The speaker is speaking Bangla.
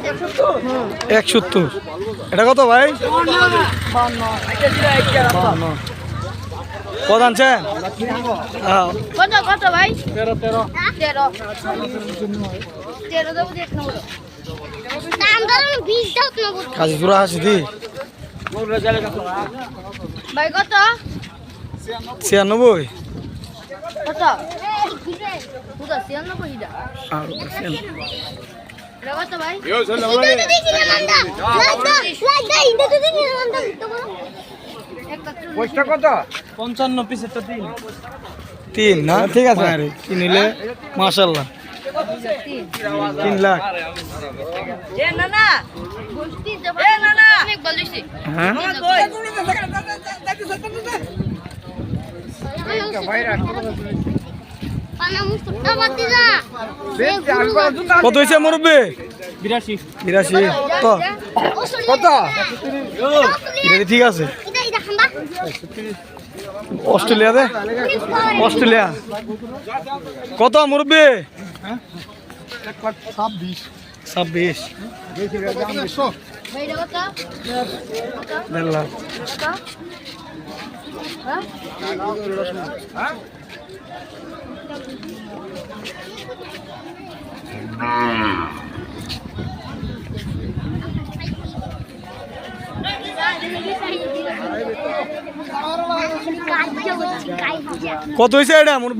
170। এটা কত ভাই? কত আনছেন? কত ভাই? 13। 13 দেবো দেখ না দাম ধরুন 20 দাও তো কাজী জোড়া আছে দি ভাই কত? 96। কত? পুরো 96 হিডা আর কত ভাই? কত? 55 পিসেরটা 3 না ঠিক আছে আরে কিনলে মাশাআল্লাহ 3 লাখ। এ না না বস্তি দেব এ না না অনেক বলিছি হ্যাঁ পানা মুস্তা বাতি যা কত হইছে মুরব্বি? 82। 82 তো কত? এটা ঠিক আছে। এটা খাম্বা অস্ট্রেলিয়া দে অস্ট্রেলিয়া কত মুরব্বি? 26। ভাই কত? 1.5 লাখ। হ্যাঁ কত হয়েছে এটা মুরব্বি?